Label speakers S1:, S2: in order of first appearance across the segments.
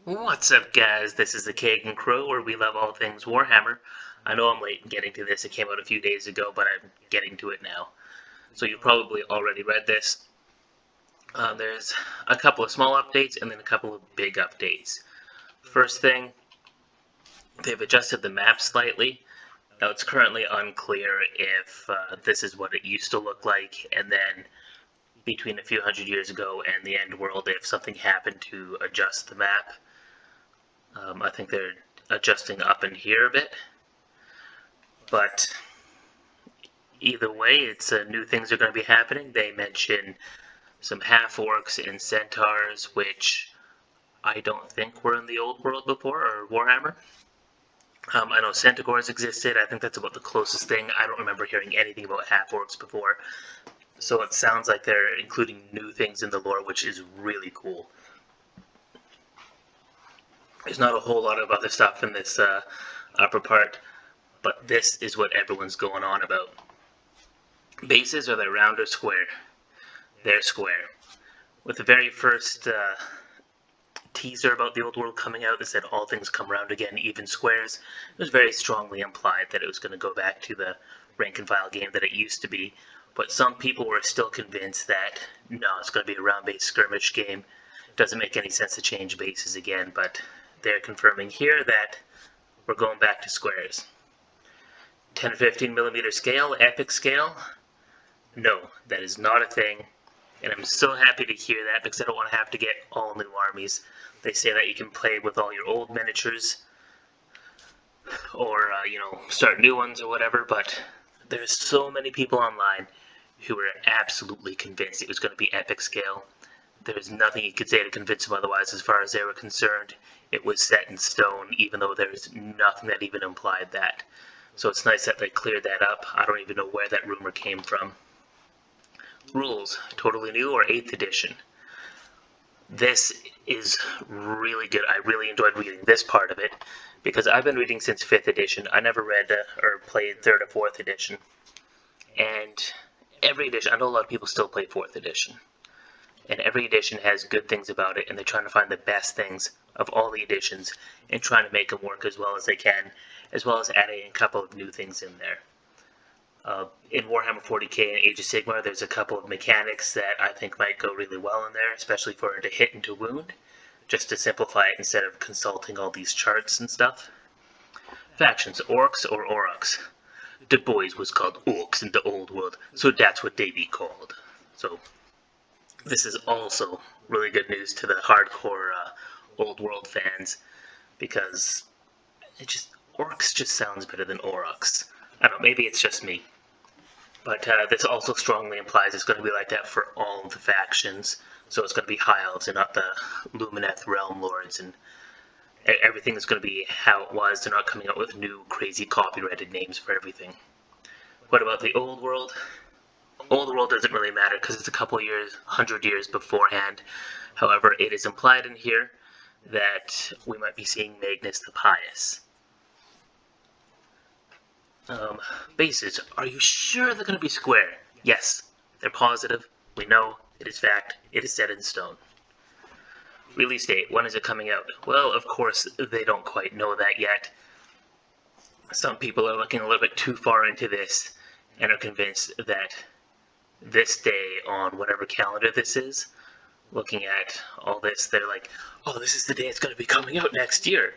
S1: What's up, guys? This is the Kagan Crow, where we love all things Warhammer. I know I'm late in getting to this. It came out a few days ago, but I'm getting to it now. So you probably already read this. There's a couple of small updates and then a couple of big updates. First thing, they've adjusted the map slightly. Now it's currently unclear if this is what it used to look like, and then between a few hundred years ago and the end world, if something happened to adjust the map. I think they're adjusting up in here a bit, but either way, it's new things are going to be happening. They mention some half-orcs and centaurs, which I don't think were in the Old World before, or Warhammer. I know centaurs existed. I think that's about the closest thing. I don't remember hearing anything about half-orcs before, so it sounds like they're including new things in the lore, which is really cool. There's not a whole lot of other stuff in this upper part, but this is what everyone's going on about. Bases, are they round or square? They're square. With the very first teaser about the Old World coming out, they said all things come round again, even squares. It was very strongly implied that it was going to go back to the rank and file game that it used to be, but some people were still convinced that no, it's going to be a round-based skirmish game. It doesn't make any sense to change bases again, but they're confirming here that we're going back to squares. 10 to 15 millimeter scale, epic scale? No, that is not a thing. And I'm so happy to hear that because I don't want to have to get all new armies. They say that you can play with all your old miniatures or, start new ones or whatever, but there's so many people online who were absolutely convinced it was going to be epic scale. There's nothing you could say to convince them otherwise as far as they were concerned. It was set in stone, even though there's nothing that even implied that. So it's nice that they cleared that up. I don't even know where that rumor came from. Rules, totally new or 8th edition. This is really good. I really enjoyed reading this part of it because I've been reading since 5th edition. I never read or played 3rd or 4th edition. And every edition, I know a lot of people still play 4th edition. And every edition has good things about it, and they're trying to find the best things of all the editions and trying to make them work as well as they can, as well as adding a couple of new things in there. In Warhammer 40k and Age of Sigmar, there's a couple of mechanics that I think might go really well in there, especially for it to hit and to wound, just to simplify it instead of consulting all these charts and stuff. Factions, orcs or aurochs. The boys was called orcs in the Old World, so that's what they be called. So this is also really good news to the hardcore Old World fans, because orcs just sounds better than aurochs. I don't know, maybe it's just me. But this also strongly implies it's going to be like that for all of the factions. So it's going to be high elves and not the Lumineth Realm Lords, and everything is going to be how it was. They're not coming out with new crazy copyrighted names for everything. What about the Old World? Old World doesn't really matter because it's a couple years, 100 years beforehand. However, it is implied in here that we might be seeing Magnus the Pious. Bases, are you sure they're going to be square? Yes, they're positive. We know. It is fact. It is set in stone. Release date, when is it coming out? Well, of course, they don't quite know that yet. Some people are looking a little bit too far into this and are convinced that this day on whatever calendar this is, looking at all this, they're like, oh, this is the day it's going to be coming out next year.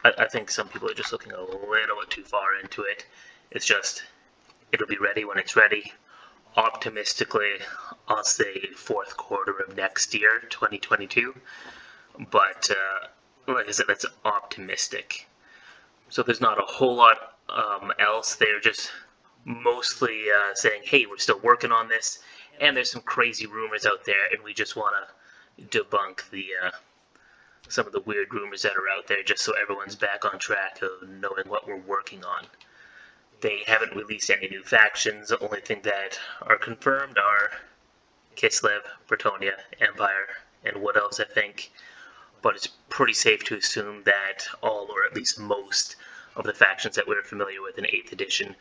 S1: I think some people are just looking a little bit too far into it. It's just, it'll be ready when it's ready. Optimistically, I'll say 4th quarter of next year, 2022. But, like I said, that's optimistic. So there's not a whole lot else. They're just mostly saying, hey, we're still working on this, and there's some crazy rumors out there, and we just want to debunk some of the weird rumors that are out there, just so everyone's back on track of knowing what we're working on. They haven't released any new factions. The only thing that are confirmed are Kislev, Bretonnia, Empire, and what else, I think. But it's pretty safe to assume that all, or at least most, of the factions that we're familiar with in 8th edition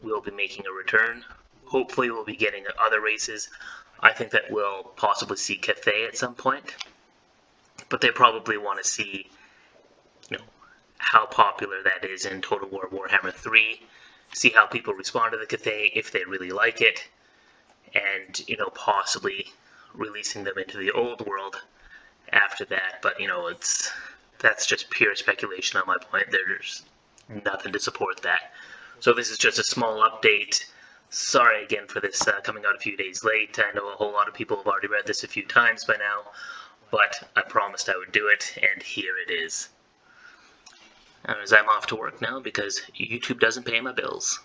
S1: will be making a return. Hopefully we'll be getting other races. I think that we'll possibly see Cathay at some point. but they probably want to see, how popular that is in Total War Warhammer 3, see how people respond to the Cathay, if they really like it, and, possibly releasing them into the old world after that. But, that's just pure speculation on my point. There's nothing to support that. So this is just a small update. Sorry again for this coming out a few days late. I know a whole lot of people have already read this a few times by now, but I promised I would do it, and here it is. As I'm off to work now because YouTube doesn't pay my bills.